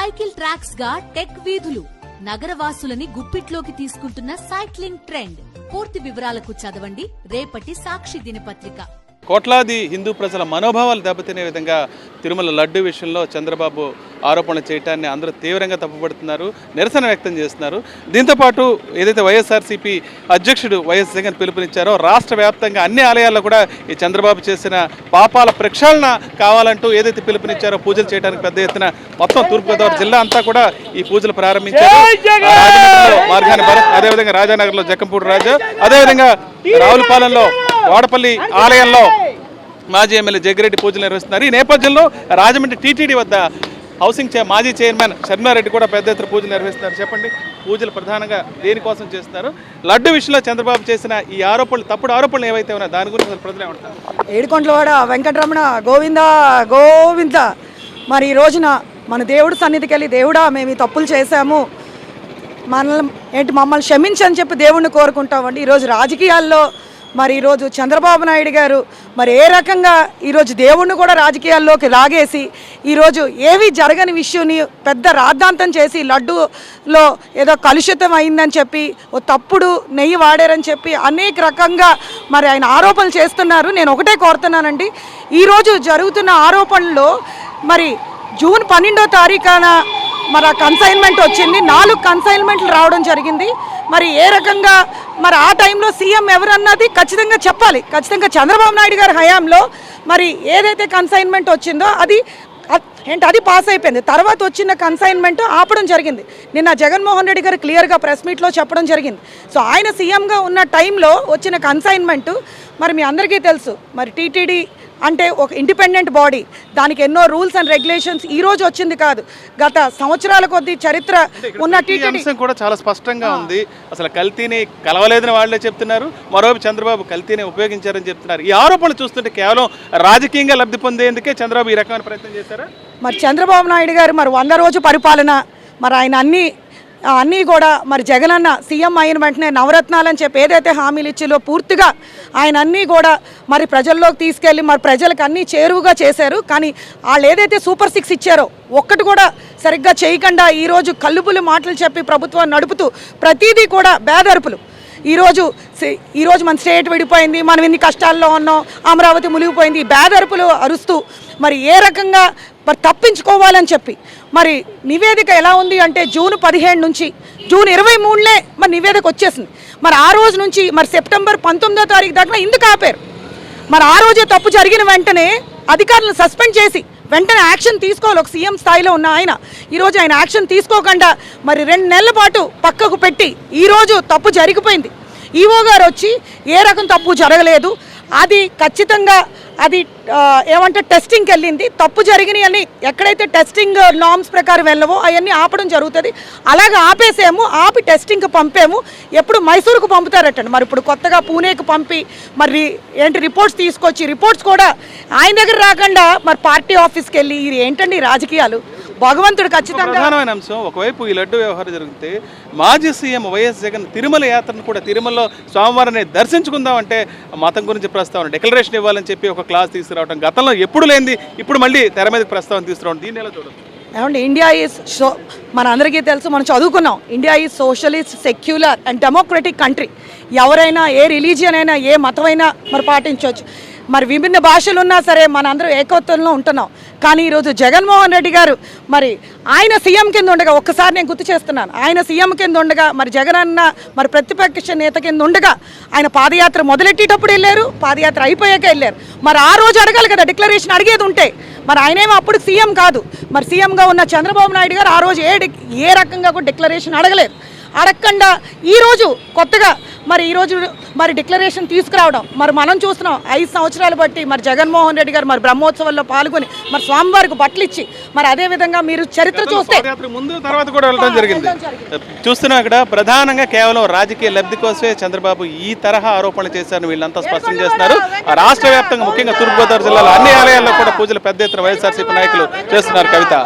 Cycle tracks గా tech వీధులు నగరవాసులని గుప్పిట్లోకి తీసుకుంటున్న సైక్లింగ్ ట్రెండ్. పూర్తి వివరాలకు చదవండి రేపటి సాక్షి దినపత్రిక. కోట్లాది హిందూ ప్రజల మనోభావాలు దెబ్బతినే విధంగా తిరుమల లడ్డు విషయంలో చంద్రబాబు ఆరోపణలు చేయడాన్ని అందరూ తీవ్రంగా తప్పుపడుతున్నారు, నిరసన వ్యక్తం చేస్తున్నారు. దీంతోపాటు ఏదైతే వైఎస్ఆర్సీపీ అధ్యక్షుడు వైఎస్ జగన్ పిలుపునిచ్చారో రాష్ట్ర వ్యాప్తంగా అన్ని ఆలయాల్లో కూడా ఈ చంద్రబాబు చేసిన పాపాల ప్రక్షాళన కావాలంటూ ఏదైతే పిలుపునిచ్చారో పూజలు చేయడానికి పెద్ద ఎత్తున మొత్తం తూర్పుగోదావరి జిల్లా అంతా కూడా ఈ పూజలు ప్రారంభించారు. మార్గాని భరత్, అదేవిధంగా రాజానగర్లో జక్కంపూడి రాజా, అదేవిధంగా రావులపాలెంలో వాడపల్లి ఆలయంలో మాజీ ఎమ్మెల్యే జగ్గిరెడ్డి పూజలు నిర్వహిస్తున్నారు. ఈ నేపథ్యంలో రాజమండ్రి టీటీడీ వద్ద హౌసింగ్ మాజీ చైర్మన్ శర్మారెడ్డి కూడా పెద్ద ఎత్తున పూజలు నిర్వహిస్తున్నారు. చెప్పండి, పూజలు ప్రధానంగా దేనికోసం చేస్తున్నారు? లడ్డు విషయంలో చంద్రబాబు చేసిన ఈ ఆరోపణలు, తప్పుడు ఆరోపణలు ఏవైతే ఉన్నాయో దాని గురించి అసలు ప్రజలు ఏమంటారు? ఏడుకొండలవాడ వెంకటరమణ గోవింద గోవింద. మరి ఈ రోజున మన దేవుడు సన్నిధికి వెళ్ళి, దేవుడా మేము ఈ తప్పులు చేశాము, మమ్మల్ని క్షమించని చెప్పి దేవుణ్ణి కోరుకుంటామండి. ఈరోజు రాజకీయాల్లో మరి ఈరోజు చంద్రబాబు నాయుడు గారు మరి ఏ రకంగా ఈరోజు దేవుణ్ణి కూడా రాజకీయాల్లోకి లాగేసి ఈరోజు ఏవి జరగని విషయాన్ని పెద్ద రాద్ధాంతం చేసి లడ్డూలో ఏదో కలుషితం అయిందని చెప్పి ఓ తప్పుడు నెయ్యి వాడారని చెప్పి అనేక రకంగా మరి ఆయన ఆరోపణలు చేస్తున్నారు. నేను ఒకటే కోరుతున్నానండి, ఈరోజు జరుగుతున్న ఆరోపణల్లో మరి జూన్ 12వ తారీఖున మరి ఆ కన్సైన్మెంట్ వచ్చింది, 4 కన్సైన్మెంట్లు రావడం జరిగింది. మరి ఏ రకంగా మరి ఆ టైంలో సీఎం ఎవరన్నది ఖచ్చితంగా చెప్పాలి. ఖచ్చితంగా చంద్రబాబు నాయుడు గారి హయాంలో మరి ఏదైతే కన్సైన్మెంట్ వచ్చిందో అది పాస్ అయిపోయింది. తర్వాత వచ్చిన కన్సైన్మెంట్ ఆపడం జరిగింది. నిన్న జగన్మోహన్ రెడ్డి గారు క్లియర్గా ప్రెస్ మీట్లో చెప్పడం జరిగింది. సో ఆయన సీఎంగా ఉన్న టైంలో వచ్చిన కన్సైన్మెంట్ మరి మీ అందరికీ తెలుసు. మరి టీటీడీ అంటే ఒక ఇండిపెండెంట్ బాడీ, దానికి ఎన్నో రూల్స్ అండ్ రెగ్యులేషన్స్ ఈ రోజు వచ్చింది కాదు, గత సంవత్సరాల కొద్ది చరిత్ర ఉన్న టీటీడీ కూడా చాలా స్పష్టంగా ఉంది. అసలు కల్తీని కలవలేదని వాళ్ళే చెప్తున్నారు, మరోవైపు చంద్రబాబు కల్తీని ఉపయోగించారని చెప్తున్నారు. ఈ ఆరోపణలు చూస్తుంటే కేవలం రాజకీయంగా లబ్ధి పొందేందుకే చంద్రబాబు ఈ రకమైన ప్రయత్నం చేశారా? మరి చంద్రబాబు నాయుడు గారు మరి 100 రోజు పరిపాలన, మరి ఆయన అన్నీ కూడా మరి జగనన్న సీఎం అయిన వెంటనే నవరత్నాలని చెప్పి ఏదైతే హామీలు ఇచ్చిలో పూర్తిగా ఆయన అన్నీ కూడా మరి ప్రజల్లోకి తీసుకెళ్ళి మరి ప్రజలకు అన్నీ చేరువుగా చేశారు. కానీ వాళ్ళు ఏదైతే సూపర్ 6 ఇచ్చారో ఒక్కటి కూడా సరిగ్గా చేయకుండా ఈరోజు కల్లుబుల్లు మాటలు చెప్పి ప్రభుత్వాన్ని నడుపుతూ ప్రతిదీ కూడా బేదరుపులు. ఈరోజు మన స్టేట్ విడిపోయింది, మనం ఇన్ని కష్టాల్లో ఉన్నాం, అమరావతి మునిగిపోయింది, బేదరుపులు అరుస్తూ మరి ఏ రకంగా మరి తప్పించుకోవాలని చెప్పి మరి నివేదిక ఎలా ఉంది అంటే జూన్ 15 నుంచి జూన్ 23 మరి నివేదిక వచ్చేసింది. మరి ఆ రోజు నుంచి మరి సెప్టెంబర్ 19వ తారీఖు దాకా ఎందుకు ఆపారు? మరి ఆ రోజే తప్పు జరిగిన వెంటనే అధికారులను సస్పెండ్ చేసి వెంటనే యాక్షన్ తీసుకోవాలి. ఒక సీఎం స్థాయిలో ఉన్న ఆయన ఈరోజు ఆయన యాక్షన్ తీసుకోకుండా మరి 2 నెలల పాటు పక్కకు పెట్టి ఈరోజు తప్పు జరిగిపోయింది. ఈవో గారు వచ్చి ఏ రకం తప్పు జరగలేదు, అది ఖచ్చితంగా అది ఏమంటే టెస్టింగ్కి వెళ్ళింది, తప్పు జరిగినాయి అని ఎక్కడైతే టెస్టింగ్ నార్మ్స్ ప్రకారం వెళ్ళవో అవన్నీ ఆపడం జరుగుతుంది. అలాగే ఆపేసాము, ఆపి టెస్టింగ్కి పంపాము. ఎప్పుడు మైసూరుకు పంపుతారటండి, మరి ఇప్పుడు కొత్తగా పూణేకి పంపి మరి రిపోర్ట్స్ తీసుకొచ్చి రిపోర్ట్స్ కూడా ఆయన దగ్గర రాకుండా మరి పార్టీ ఆఫీస్కి వెళ్ళి ఇది ఏంటండి రాజకీయాలు? భగవంతుడు ఖచ్చితంగా. ప్రధానమైన అంశం, ఒకవైపు ఈ లడ్డు వ్యవహారం జరిగితే మాజీ సీఎం వైఎస్ జగన్ తిరుమల యాత్రను కూడా తిరుమలలో స్వామివారిని దర్శించుకుందామంటే మతం గురించి ప్రస్తావన, డిక్లరేషన్ ఇవ్వాలని చెప్పి ఒక క్లాస్ తీసుకురావడం గతంలో ఎప్పుడు లేనిది ఇప్పుడు మళ్ళీ తెర మీదకి ప్రస్తావన తీసుకురావడం, దీన్ని ఎలా చూడదు? ఏమంటే ఇండియా ఈజ్ మన అందరికీ తెలుసు, మనం చదువుకున్నాం, India is socialist, secular and democratic country. ఎవరైనా ఏ రిలీజియన్ అయినా ఏ మతమైనా మరి పాటించవచ్చు. మరి విభిన్న భాషలు ఉన్నా సరే మన అందరూ ఏకత్వంలో ఉంటున్నాం. కానీ ఈరోజు జగన్మోహన్ రెడ్డి గారు మరి ఆయన సీఎం కింద ఉండగా, ఒక్కసారి నేను గుర్తు చేస్తున్నాను, ఆయన సీఎం కింద ఉండగా మరి జగనన్న మరి ప్రతిపక్ష నేత కింద ఉండగా ఆయన పాదయాత్ర మొదలెట్టేటప్పుడు వెళ్ళారు, పాదయాత్ర అయిపోయాక వెళ్ళారు. మరి ఆ రోజు అడగాలి కదా, డిక్లరేషన్ అడిగేది ఉంటే. మరి ఆయనేమో అప్పుడు సీఎం కాదు, మరి సీఎంగా ఉన్న చంద్రబాబు నాయుడు గారు ఆ రోజు ఏ రకంగా కూడా డిక్లరేషన్ అడగలేదు. అడగకుండా ఈరోజు కొత్తగా మరి ఈరోజు మరి డిక్లరేషన్ తీసుకురావడం మరి మనం చూస్తున్నాం. 5 సంవత్సరాలు బట్టి మరి జగన్మోహన్ రెడ్డి గారు మరి బ్రహ్మోత్సవాల్లో పాల్గొని మరి స్వామివారికి బట్టలు ఇచ్చి మరి అదేవిధంగా మీరు చరిత్ర చూస్తే ముందు తర్వాత కూడా వెళ్ళడం జరిగింది. చూస్తున్నాం ఇక్కడ ప్రధానంగా కేవలం రాజకీయ లబ్ధి కోసమే చంద్రబాబు ఈ తరహా ఆరోపణలు చేశారని వీళ్ళంతా స్పష్టం చేస్తున్నారు. రాష్ట్ర వ్యాప్తంగా ముఖ్యంగా తూర్పుగోదావరి జిల్లాలో అన్ని ఆలయాల్లో కూడా పూజలు పెద్ద ఎత్తున వైఎస్ఆర్సీపీ నాయకులు చేస్తున్నారు. కవిత.